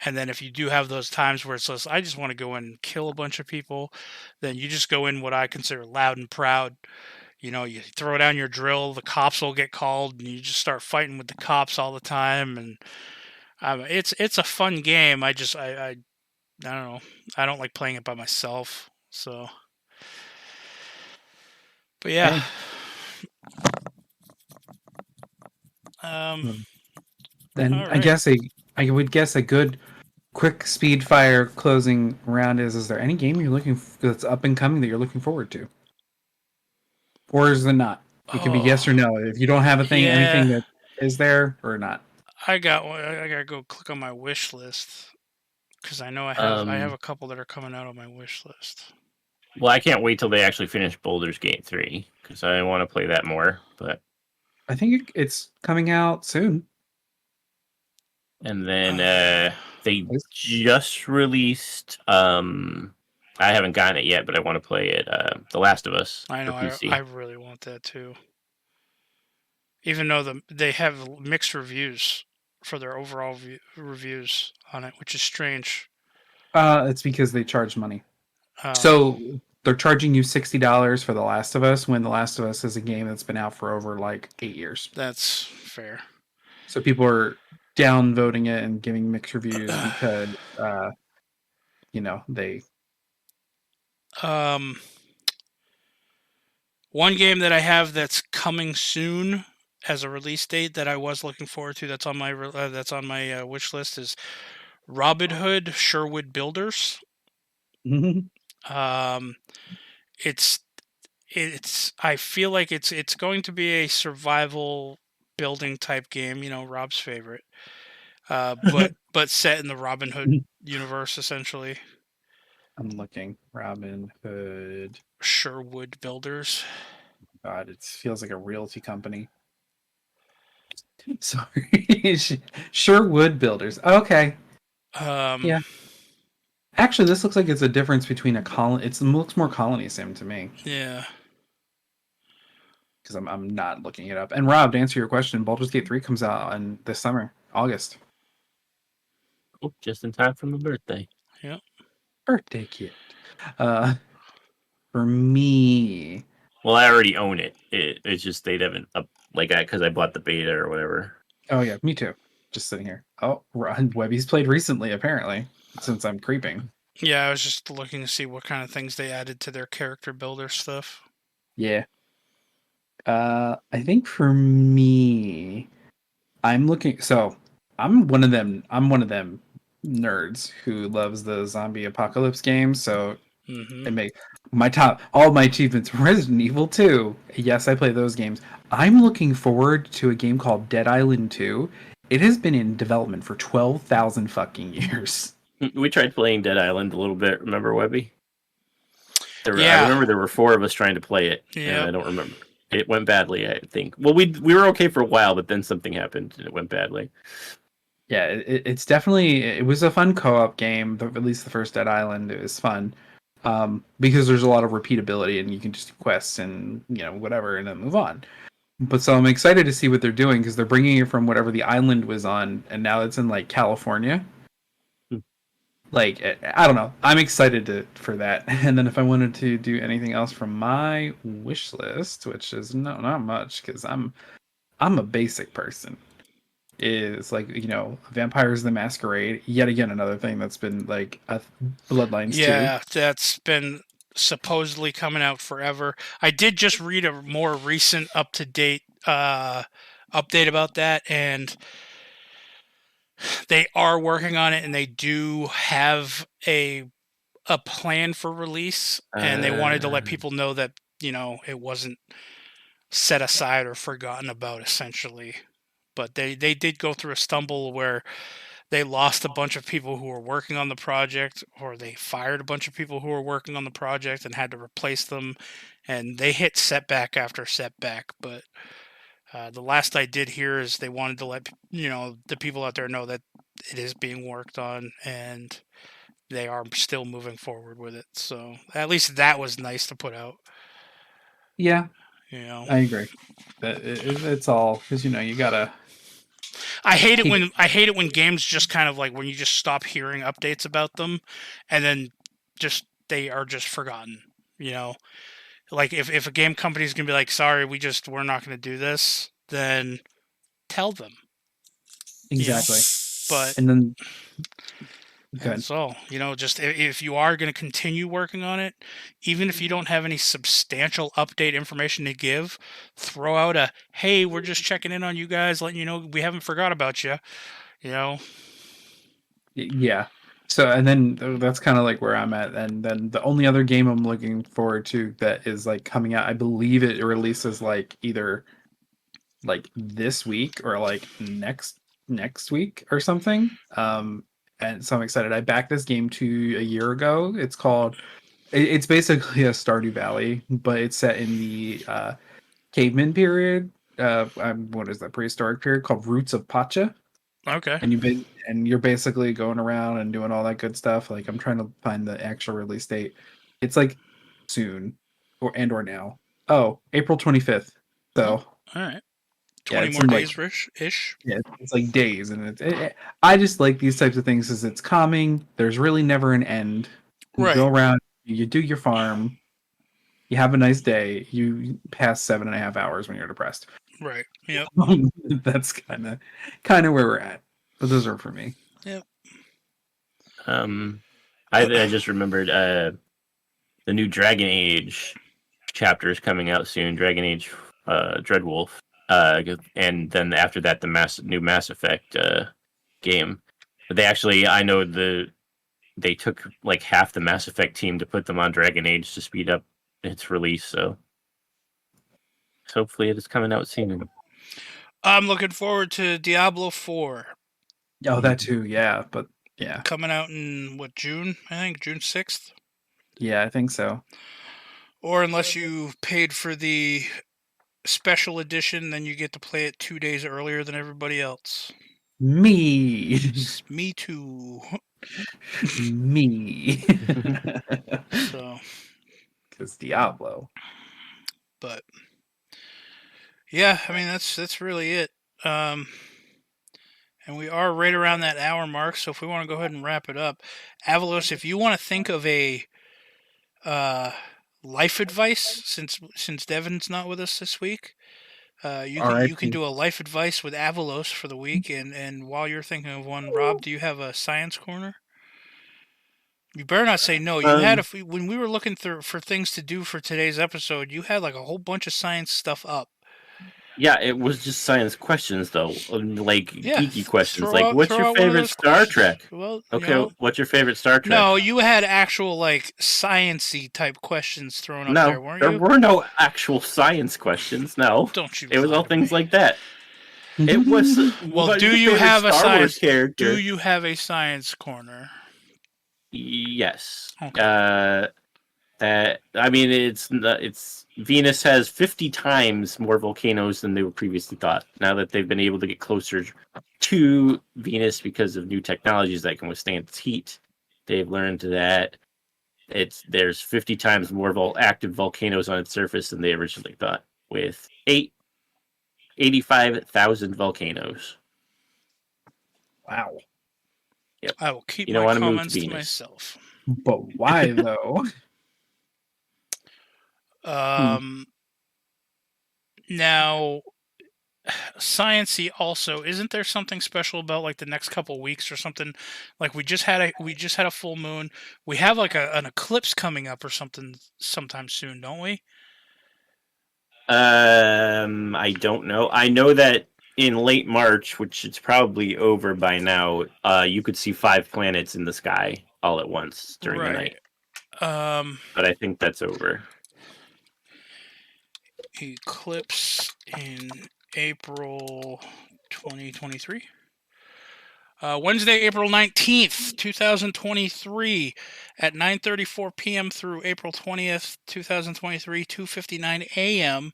And then if you do have those times where it says, I just want to go in and kill a bunch of people, then you just go in what I consider loud and proud. You throw down your drill, the cops will get called, and you just start fighting with the cops all the time. And it's a fun game. I don't know. I don't like playing it by myself. So, but yeah. Then all right. I would guess a good quick speed fire closing round is there any game you're looking that's up and coming that you're looking forward to? Or is it not? It can be yes or no. If you don't have anything that is there or not. I got one. I gotta go click on my wish list, because I know I have a couple that are coming out on my wish list. Well, I can't wait till they actually finish Baldur's Gate 3, because I want to play that more. But I think it's coming out soon. And then they just released. I haven't gotten it yet, but I want to play it. The Last of Us. I know. I really want that too. Even though they have mixed reviews for their overall reviews on it, which is strange. It's because they charge money. So they're charging you $60 for The Last of Us, when The Last of Us is a game that's been out for over like 8 years. That's fair. So people are downvoting it and giving mixed reviews because they one game that I have that's coming soon as a release date that I was looking forward to, that's on my wish list, is Rob Edquist Sherwood Builders. It's I feel like it's going to be a survival building type game, Rob's favorite. But set in the Robin Hood universe, essentially. I'm looking. Robin Hood Sherwood Builders. God, it feels like a realty company. Sorry. Sherwood Builders. Okay. Yeah. Actually, this looks like it's a difference between a colony. It looks more colony sim to me. Yeah. because I'm not looking it up. And Rob, to answer your question, Baldur's Gate 3 comes out in this summer, August. Oh, just in time for my birthday. Yeah. Birthday gift. For me, well, I already own it. It's just they haven't because I bought the beta or whatever. Oh yeah, me too. Just sitting here. Oh, Webby's played recently, apparently, since I'm creeping. Yeah, I was just looking to see what kind of things they added to their character builder stuff. Yeah. I think for me, I'm looking. So I'm one of them. I'm one of them nerds who loves the zombie apocalypse games. So Mm-hmm. I make all my achievements. Resident Evil 2. Yes, I play those games. I'm looking forward to a game called Dead Island 2. It has been in development for 12,000 fucking years. We tried playing Dead Island a little bit. Remember, Webby? Yeah. I remember there were 4 of us trying to play it, and I don't remember. It went badly, I think. Well, we were okay for a while, but then something happened and it went badly. Yeah, it's definitely, it was a fun co-op game. At least the first Dead Island, it was fun. Because there's a lot of repeatability and you can just do quests and whatever and then move on. But so I'm excited to see what they're doing because they're bringing it from whatever the island was on and now it's in like California. Like, I don't know. I'm excited for that. And then if I wanted to do anything else from my wish list, which is not much because I'm a basic person, is like Vampires the Masquerade. Yet again, another thing that's been like a Bloodlines 2. Yeah, that's been supposedly coming out forever. I did just read a more recent, up-to-date update about that, and they are working on it, and they do have a plan for release, and they wanted to let people know that it wasn't set aside or forgotten about, essentially. But they did go through a stumble where they lost a bunch of people who were working on the project, or they fired a bunch of people who were working on the project and had to replace them, and they hit setback after setback. But the last I did hear is they wanted to let the people out there know that it is being worked on and they are still moving forward with it. So at least that was nice to put out. Yeah, I agree. It's all because you gotta. I hate it when games just kind of like when you just stop hearing updates about them, and then they are just forgotten. Like if a game company is gonna be like, sorry, we're not gonna do this, then tell them. Exactly. But and then that's all. Just if you are going to continue working on it, even if you don't have any substantial update information to give, throw out a, hey, we're just checking in on you guys, letting you know we haven't forgot about you. Yeah. So, and then that's kind of like where I'm at. And then the only other game I'm looking forward to that is like coming out, I believe it releases like either like this week or like next week or something. And so I'm excited. I backed this game a year ago. It's basically a Stardew Valley, but it's set in the caveman period. What is that, prehistoric period, called Roots of Pacha. Okay. And you're basically going around and doing all that good stuff. Like, I'm trying to find the actual release date. It's like soon or now. Oh, April 25th. So all right. 20 more days ish. Yeah, it's like days, and I just like these types of things because it's calming. There's really never an end. You go around, you do your farm, you have a nice day. You pass 7.5 hours when you're depressed. Right. Yep. That's kind of where we're at. But those are for me. Yep. I just remembered the new Dragon Age chapter is coming out soon. Dragon Age Dreadwolf. And then after that, the new Mass Effect game. But I know they took like half the Mass Effect team to put them on Dragon Age to speed up its release. So hopefully it is coming out soon. I'm looking forward to Diablo 4. Oh, that too, yeah. But yeah, coming out in June? I think June 6th. Yeah, I think so. Or unless you paid for the special edition, then you get to play it 2 days earlier than everybody else. Me too. Me. So, because Diablo. But Yeah, I mean that's really it. And we are right around that hour mark, so if we want to go ahead and wrap it up, Avelos, if you want to think of a uh, life advice, since Devin's not with us this week, All right. you can do a life advice with Avelos for the week, and while you're thinking of one, Rob, do you have a science corner? You better not say no. You had when we were looking for things to do for today's episode, you had like a whole bunch of science stuff up. Yeah, it was just science questions though, like geeky questions. Like, Throw what's your out one of favorite those Star questions. Trek? Well, Okay, what's your favorite Star Trek? No, you had actual like sciency type questions thrown up there, weren't there you? were no actual science questions. No, Don't you? It was all things me. like that. It was. Well, do you have a science character? Do you have a science corner? Yes. Okay. I mean, it's Venus has 50 times more volcanoes than they were previously thought. Now that they've been able to get closer to Venus because of new technologies that can withstand its heat, they've learned that there's 50 times more active volcanoes on its surface than they originally thought, with 85,000 volcanoes. Wow. Yep. I will keep my comments to myself. But why though? Now, sciencey also, isn't there something special about like the next couple weeks or something? Like we just had a full moon. We have like an eclipse coming up or something sometime soon, don't we? I don't know. I know that in late March, which it's probably over by now, you could see 5 planets in the sky all at once during the night. But I think that's over. Eclipse in April 2023. Wednesday, April 19th, 2023 at 9:34 p.m. through April 20th, 2023, 2:59 a.m.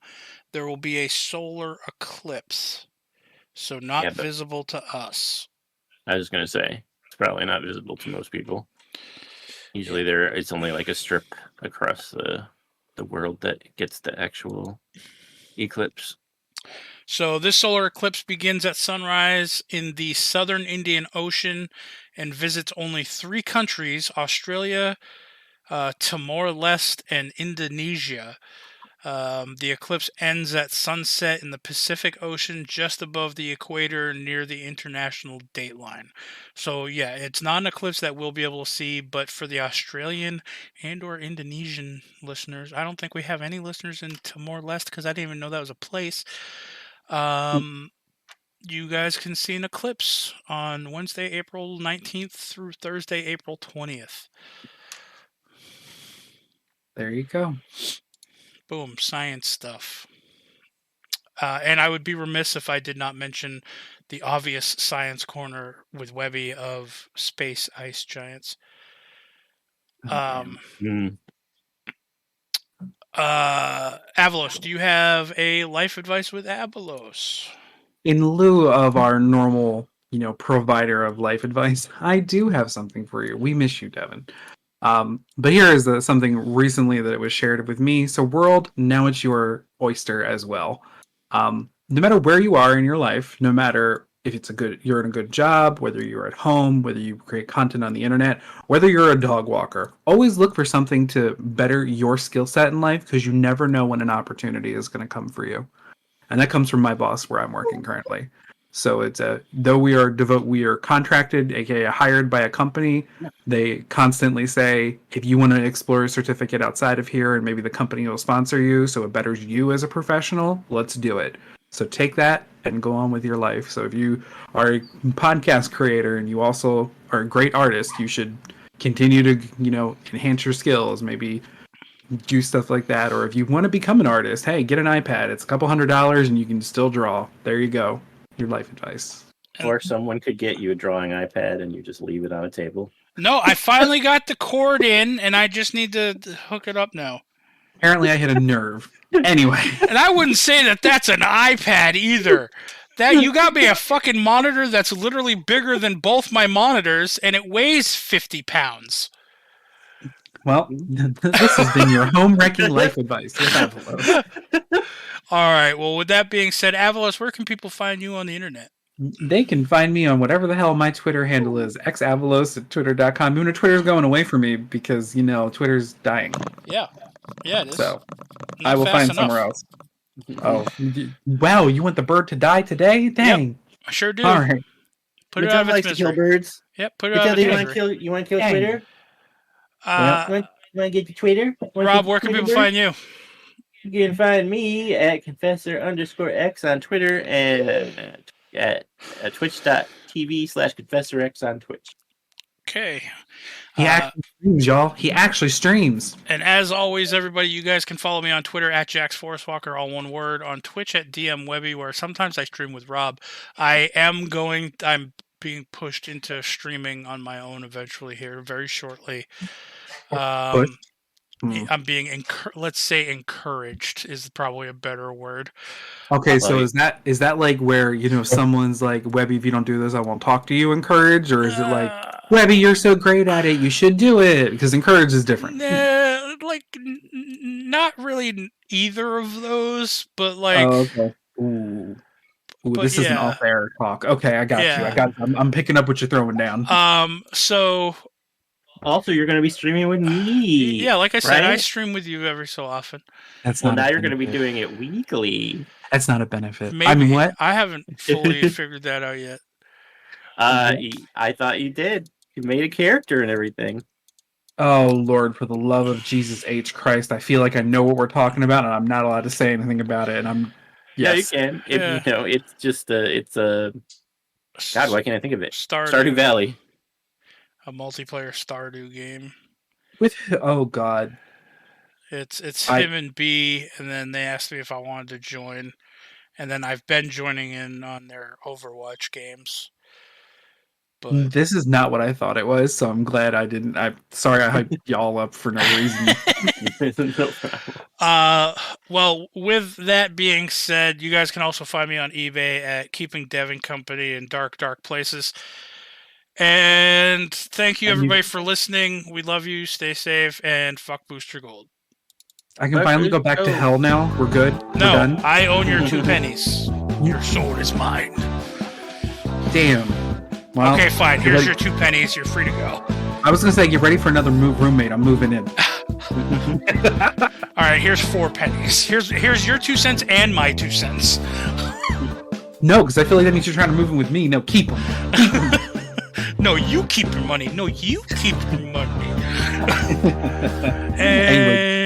there will be a solar eclipse. So not visible to us. I was going to say, it's probably not visible to most people. Usually it's only like a strip across the world that gets the actual eclipse. So this solar eclipse begins at sunrise in the southern Indian Ocean and visits only 3 countries: Australia, Timor-Leste, and Indonesia. The eclipse ends at sunset in the Pacific Ocean just above the equator near the international dateline. So yeah, it's not an eclipse that we'll be able to see, but for the Australian and or Indonesian listeners, I don't think we have any listeners in Timor-Leste because I didn't even know that was a place. You guys can see an eclipse on Wednesday, April 19th through Thursday, April 20th. There you go. Boom, science stuff. And I would be remiss if I did not mention the obvious science corner with Webby of space ice giants. Avelos, do you have a life advice with Avelos? In lieu of our normal, provider of life advice, I do have something for you. We miss you, Devin. But here is something recently that it was shared with me. So world, now it's your oyster as well. No matter where you are in your life, no matter if you're in a good job, whether you're at home, whether you create content on the internet, whether you're a dog walker, always look for something to better your skill set in life, because you never know when an opportunity is going to come for you. And that comes from my boss where I'm working currently. So it's though we are contracted, aka hired by a company, they constantly say, if you want to explore a certificate outside of here and maybe the company will sponsor you so it betters you as a professional, let's do it. So take that and go on with your life. So if you are a podcast creator and you also are a great artist, you should continue to, enhance your skills, maybe do stuff like that. Or if you want to become an artist, hey, get an iPad. It's a couple $100 and you can still draw. There you go. Your life advice. Or someone could get you a drawing iPad and you just leave it on a table. No, I finally got the cord in and I just need to hook it up now. Apparently I hit a nerve. Anyway. And I wouldn't say that that's an iPad either. That you got me a fucking monitor that's literally bigger than both my monitors and it weighs 50 pounds. Well, this has been your home wrecking life advice with Avelos. All right. Well, with that being said, Avelos, where can people find you on the internet? They can find me on whatever the hell my Twitter handle is, xavalos@twitter.com. Even though Twitter's going away from me because, Twitter's dying. Yeah, it is. So Not I will fast find enough. somewhere else. Oh, wow! You want the bird to die today? Dang! Yep, I sure do. All right. Put it out of its misery. To kill birds. Yep, put it out of its misery. You want to kill Twitter? You want to get to Twitter? Rob, where can people find you? You can find me at Confessor_X on Twitter and at twitch.tv/ConfessorX on Twitch. Okay. He actually streams, y'all. He actually streams. And as always, everybody, you guys can follow me on Twitter at JaxForestWalker, all one word. On Twitch at DMWebby, where sometimes I stream with Rob. I'm being pushed into streaming on my own eventually here, very shortly. I'm being let's say encouraged is probably a better word. Okay, so is that like where someone's like, Webby, if you don't do this, I won't talk to you, encourage, or is it like, Webby, you're so great at it, you should do it? Because encourage is different. Not really either of those, but like. Oh, okay. Ooh, this is an off-air talk. Okay, I got you. I'm picking up what you're throwing down. So. Also, you're going to be streaming with me. Yeah, like I said, right? I stream with you every so often. Now you're going to be doing it weekly. That's not a benefit. Maybe. I mean, what? I haven't fully figured that out yet. I thought you did. You made a character and everything. Oh, Lord, for the love of Jesus H. Christ, I feel like I know what we're talking about, and I'm not allowed to say anything about it, and I'm... Yes. Yeah, you can. It's just God, why can't I think of it? Stardew Valley. A multiplayer Stardew game. Oh God. It's him and B, and then they asked me if I wanted to join, and then I've been joining in on their Overwatch games. But this is not what I thought it was, so I'm glad I didn't. I'm sorry I hyped y'all up for no reason. No problem. Well, with that being said, you guys can also find me on eBay at Keeping Devin Company in Dark Places. And thank you, everybody, for listening. We love you. Stay safe, and fuck Booster Gold. I can finally go back to hell now. We're good. No, we're done. I own your 2 pennies. Your sword is mine. Damn. Well, okay, fine. Here's your 2 pennies. You're free to go. I was gonna say, get ready for another roommate. I'm moving in. All right, here's 4 pennies. Here's your 2 cents and my 2 cents. No, because I feel like that means you're trying to move in with me. No, keep them. Keep them. No, you keep your money. No, you keep your money. And Anyway.